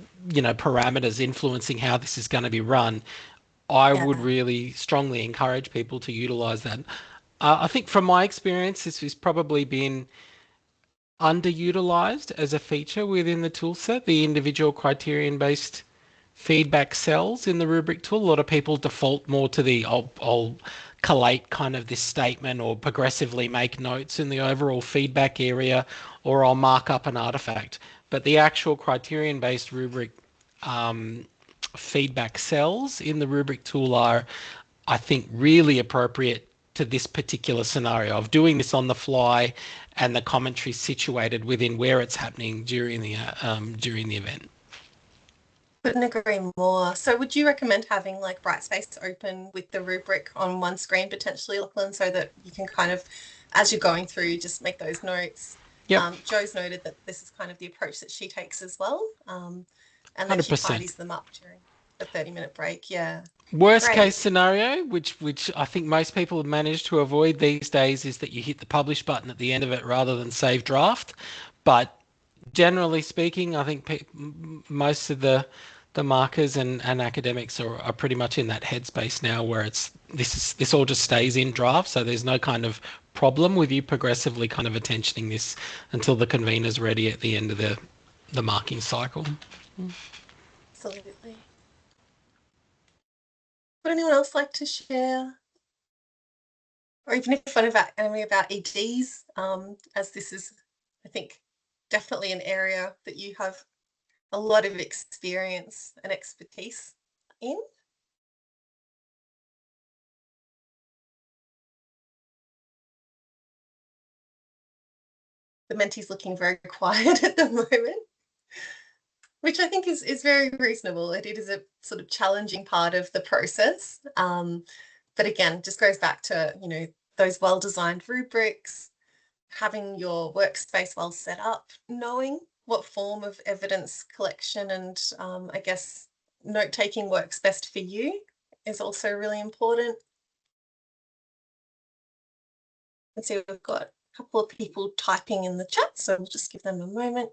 parameters influencing how this is going to be run, I would really strongly encourage people to utilize that. I think from my experience, this has probably been underutilized as a feature within the toolset, the individual criterion-based feedback cells in the rubric tool. A lot of people default more to the I'll collate kind of this statement or progressively make notes in the overall feedback area, or I'll mark up an artifact. But the actual criterion-based rubric feedback cells in the rubric tool are, I think, really appropriate to this particular scenario of doing this on the fly and the commentary situated within where it's happening during the event. Couldn't agree more. So would you recommend having like Brightspace open with the rubric on one screen potentially, Lachlan, so that you can kind of, as you're going through, just make those notes? Yep. Joe's noted that this is kind of the approach that she takes as well. And then 100%. She tidies them up during the 30-minute break. Yeah. Worst case scenario, which I think most people have managed to avoid these days, is that you hit the publish button at the end of it rather than save draft. But generally speaking, I think most of the markers and academics are pretty much in that headspace now where this all just stays in draft, so there's no kind of problem with you progressively kind of attentioning this until the convener's ready at the end of the marking cycle. Absolutely. Would anyone else like to share? Or even if one about EDs, as this is, I think, definitely an area that you have a lot of experience and expertise in. The mentee's looking very quiet at the moment, which I think is very reasonable. It is a sort of challenging part of the process. But again, just goes back to, those well-designed rubrics, having your workspace well set up, knowing what form of evidence collection and I guess note-taking works best for you is also really important. Let's see, we've got a couple of people typing in the chat, so we'll just give them a moment.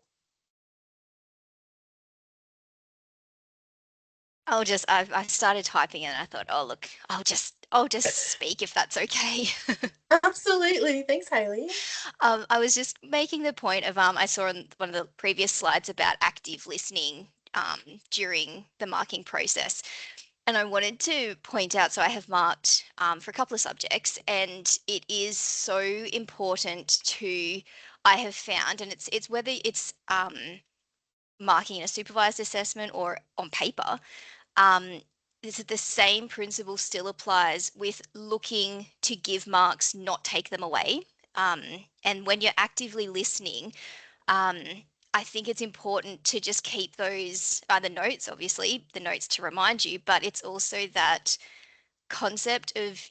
I started typing and I thought, oh look, I'll just speak if that's okay. Absolutely. Thanks, Hayley. I was just making the point of I saw on one of the previous slides about active listening during the marking process. And I wanted to point out, so I have marked for a couple of subjects, and it is so important to, I have found, and it's whether it's marking in a supervised assessment or on paper, the same principle still applies with looking to give marks, not take them away. And when you're actively listening, I think it's important to just keep those, the notes, obviously, the notes to remind you, but it's also that concept of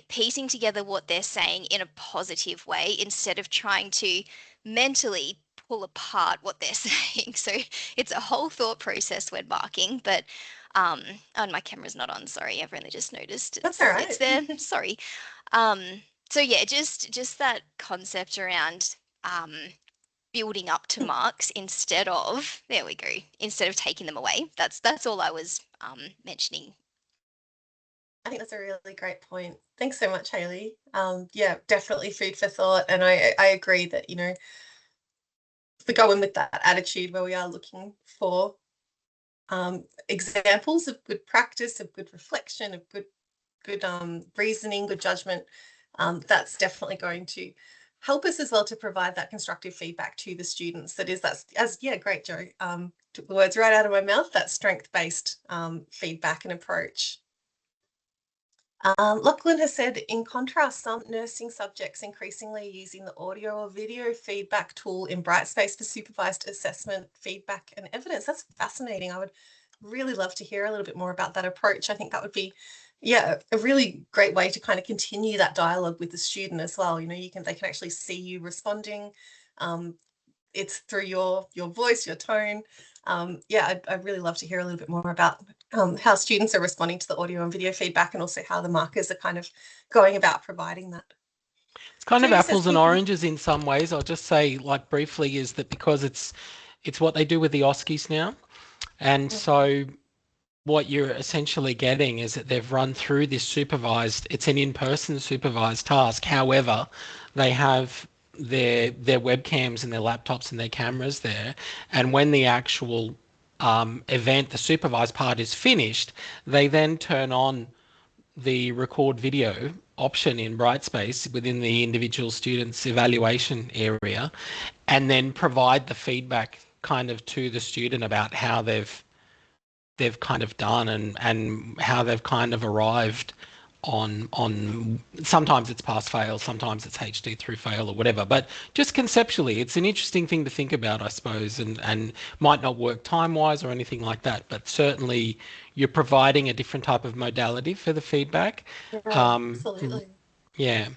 piecing together what they're saying in a positive way instead of trying to mentally pull apart what they're saying. So it's a whole thought process when marking, but and my camera's not on, sorry, I've only just noticed That's all right. it's there. Sorry. So yeah, just that concept around building up to marks instead of, there we go, instead of taking them away. That's all I was mentioning. I think that's a really great point. Thanks so much, Hayley. Yeah, definitely food for thought. And I agree that, you know, if we go in with that attitude where we are looking for examples of good practice, of good reflection, of good reasoning, good judgment, that's definitely going to help us as well to provide that constructive feedback to the students. Yeah, great, Joe. Took the words right out of my mouth, that strength-based feedback and approach. Lachlan has said, in contrast, some nursing subjects increasingly using the audio or video feedback tool in Brightspace for supervised assessment, feedback and evidence. That's fascinating. I would really love to hear a little bit more about that approach. I think that would be, yeah, a really great way to kind of continue that dialogue with the student as well. You know, they can actually see you responding. It's through your voice, your tone. Yeah, I'd really love to hear a little bit more about how students are responding to the audio and video feedback, and also how the markers are kind of going about providing that. It's kind of Trudy says, apples and oranges in some ways. I'll just say, like briefly, is that because it's what they do with the OSCEs now, and so what you're essentially getting is that they've run through this supervised. It's an in-person supervised task. However, they have their webcams and their laptops and their cameras there, and when the actual event, the supervised part, is finished, they then turn on the record video option in Brightspace within the individual student's evaluation area, and then provide the feedback kind of to the student about how they've kind of done and how they've kind of arrived on sometimes it's pass fail, sometimes it's HD through fail or whatever, but just conceptually it's an interesting thing to think about, I suppose, and might not work time wise or anything like that, but certainly you're providing a different type of modality for the feedback. Absolutely. Yeah,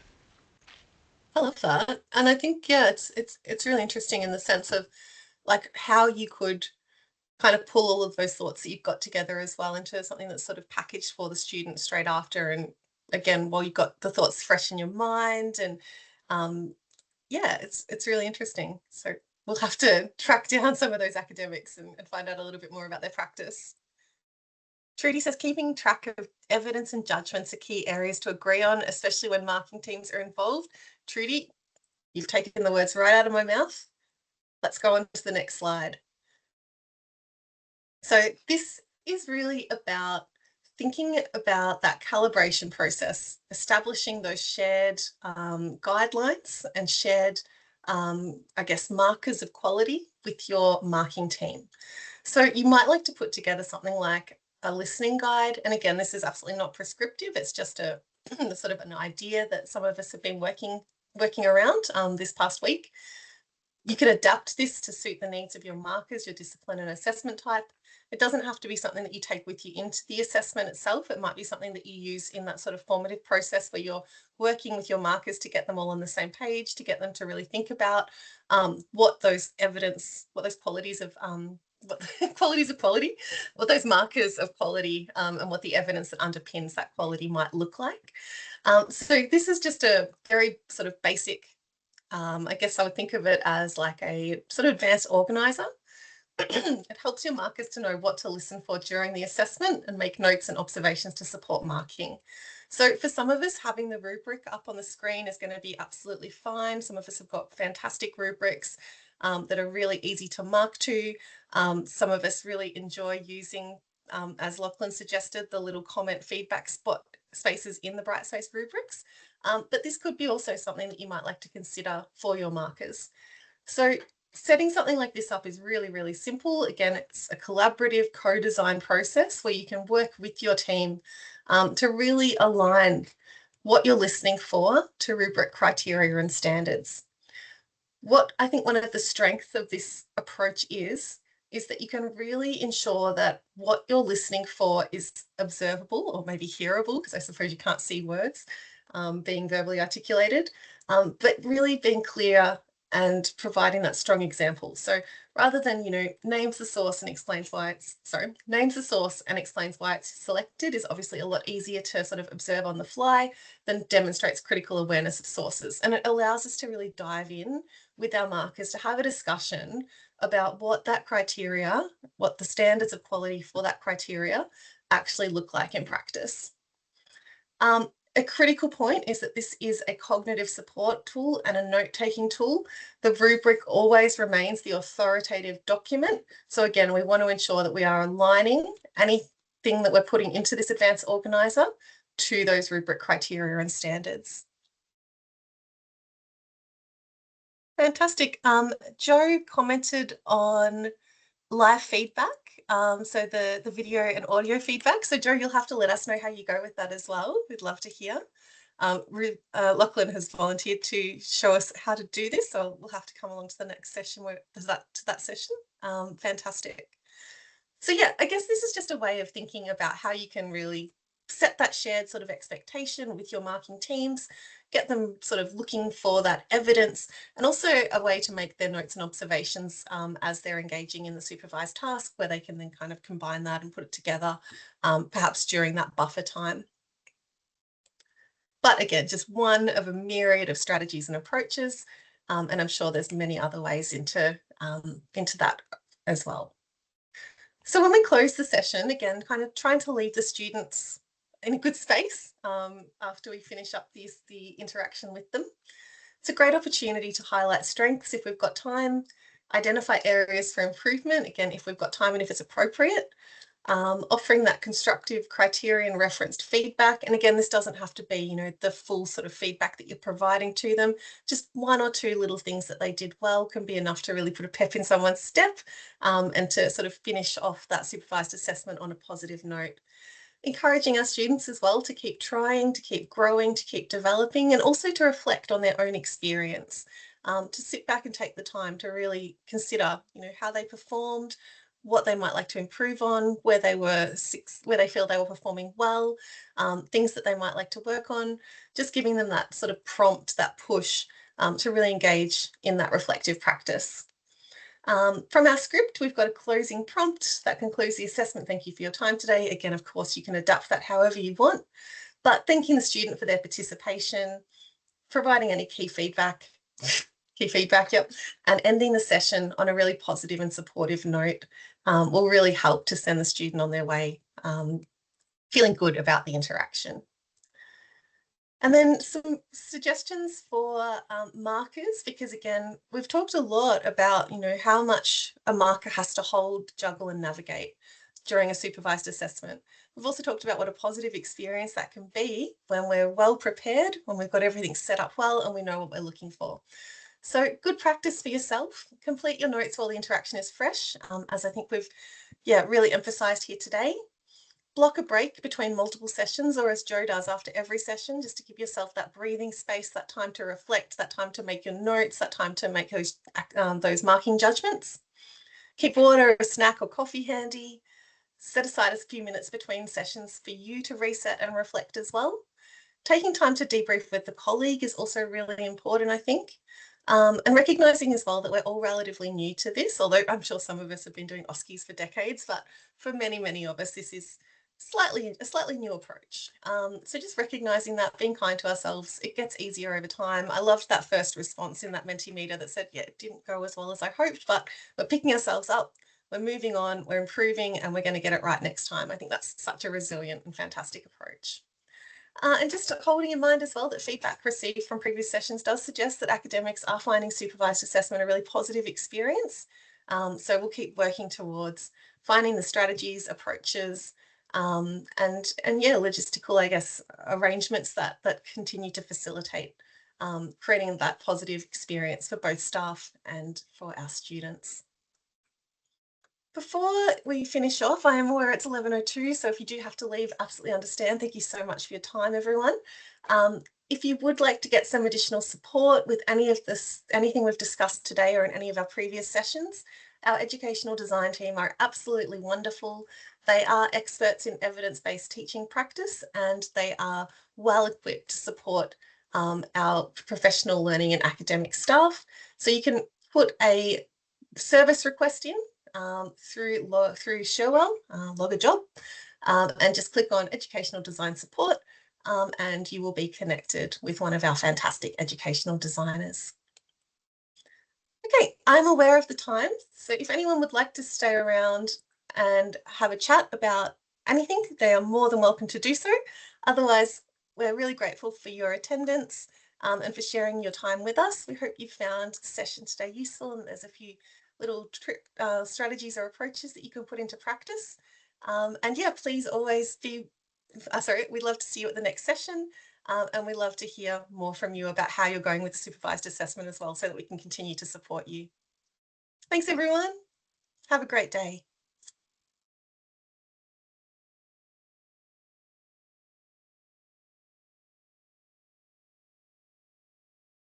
I love that. And I think, yeah, it's really interesting in the sense of like how you could kind of pull all of those thoughts that you've got together as well into something that's sort of packaged for the student straight after. And again, while you've got the thoughts fresh in your mind, and yeah, it's really interesting. So we'll have to track down some of those academics and find out a little bit more about their practice. Trudy says, keeping track of evidence and judgments are key areas to agree on, especially when marking teams are involved. Trudy, you've taken the words right out of my mouth. Let's go on to the next slide. So this is really about thinking about that calibration process, establishing those shared guidelines and shared, I guess, markers of quality with your marking team. So you might like to put together something like a listening guide. And again, this is absolutely not prescriptive. It's just a sort of an idea that some of us have been working around this past week. You could adapt this to suit the needs of your markers, your discipline and assessment type. It doesn't have to be something that you take with you into the assessment itself. It might be something that you use in that sort of formative process where you're working with your markers to get them all on the same page, to get them to really think about what those qualities of what those markers of quality and what the evidence that underpins that quality might look like. So this is just a very sort of basic, I guess I would think of it as like a sort of advanced organizer. It helps your markers to know what to listen for during the assessment and make notes and observations to support marking. So for some of us, having the rubric up on the screen is going to be absolutely fine. Some of us have got fantastic rubrics that are really easy to mark to. Some of us really enjoy using as Lachlan suggested, the little comment feedback spaces in the Brightspace rubrics. But this could be also something that you might like to consider for your markers. So setting something like this up is really, really simple. Again, it's a collaborative co-design process where you can work with your team to really align what you're listening for to rubric criteria and standards. What I think one of the strengths of this approach is that you can really ensure that what you're listening for is observable or maybe hearable, because I suppose you can't see words being verbally articulated, but really being clear and providing that strong example. So rather than, names the source and explains why it's, names the source and explains why it's selected is obviously a lot easier to sort of observe on the fly than demonstrates critical awareness of sources. And it allows us to really dive in with our markers to have a discussion about what that criteria, what the standards of quality for that criteria actually look like in practice. A critical point is that this is a cognitive support tool and a note-taking tool. The rubric always remains the authoritative document. So again, we want to ensure that we are aligning anything that we're putting into this advanced organizer to those rubric criteria and standards. Fantastic. Joe commented on live feedback. So the video and audio feedback. So Joe, you'll have to let us know how you go with that as well. We'd love to hear. Lachlan has volunteered to show us how to do this, so we'll have to come along to the next session to that session. Fantastic. So yeah, I guess this is just a way of thinking about how you can really set that shared sort of expectation with your marking teams, get them sort of looking for that evidence, and also a way to make their notes and observations as they're engaging in the supervised task, where they can then kind of combine that and put it together, perhaps during that buffer time. But again, just one of a myriad of strategies and approaches, and I'm sure there's many other ways into that as well. So when we close the session, again, kind of trying to leave the students in a good space after we finish up the interaction with them. It's a great opportunity to highlight strengths if we've got time, identify areas for improvement, again, if we've got time and if it's appropriate, offering that constructive criterion referenced feedback. And again, this doesn't have to be, the full sort of feedback that you're providing to them. Just one or two little things that they did well can be enough to really put a pep in someone's step and to sort of finish off that supervised assessment on a positive note. Encouraging our students as well to keep trying, to keep growing, to keep developing, and also to reflect on their own experience, to sit back and take the time to really consider, how they performed, what they might like to improve on, where they feel they were performing well, things that they might like to work on, just giving them that sort of prompt, that push to really engage in that reflective practice. From our script, we've got a closing prompt that concludes the assessment. Thank you for your time today. Again, of course, you can adapt that however you want, but thanking the student for their participation, providing any key feedback, and ending the session on a really positive and supportive note will really help to send the student on their way, feeling good about the interaction. And then some suggestions for markers, because again, we've talked a lot about, how much a marker has to hold, juggle and navigate during a supervised assessment. We've also talked about what a positive experience that can be when we're well prepared, when we've got everything set up well and we know what we're looking for. So good practice for yourself. Complete your notes while the interaction is fresh, as I think we've really emphasised here today. Block a break between multiple sessions, or as Joe does after every session, just to give yourself that breathing space, that time to reflect, that time to make your notes, that time to make those marking judgments. Keep water, a snack or coffee handy. Set aside a few minutes between sessions for you to reset and reflect as well. Taking time to debrief with the colleague is also really important, I think. And recognising as well that we're all relatively new to this, although I'm sure some of us have been doing OSCEs for decades, but for many, many of us, this is a slightly new approach. So just recognising that, being kind to ourselves, it gets easier over time. I loved that first response in that Mentimeter that said, it didn't go as well as I hoped, but we're picking ourselves up, we're moving on, we're improving, and we're going to get it right next time. I think that's such a resilient and fantastic approach. And just holding in mind as well that feedback received from previous sessions does suggest that academics are finding supervised assessment a really positive experience. So we'll keep working towards finding the strategies, approaches, and yeah, logistical, I guess, arrangements that continue to facilitate creating that positive experience for both staff and for our students. Before we finish off, I am aware it's 11:02, so if you do have to leave, absolutely understand. Thank you so much for your time, everyone. If you would like to get some additional support with any of this, anything we've discussed today or in any of our previous sessions, our educational design team are absolutely wonderful. They are experts in evidence-based teaching practice, and they are well equipped to support our professional learning and academic staff. So you can put a service request in through Sherwell, log a job, and just click on Educational Design Support, and you will be connected with one of our fantastic educational designers. Okay, I'm aware of the time, so if anyone would like to stay around and have a chat about anything, they are more than welcome to do so. Otherwise, we're really grateful for your attendance and for sharing your time with us. We hope you found the session today useful, and there's a few little strategies or approaches that you can put into practice. And yeah, please always be, we'd love to see you at the next session. And we'd love to hear more from you about how you're going with the supervised assessment as well, so that we can continue to support you. Thanks, everyone. Have a great day.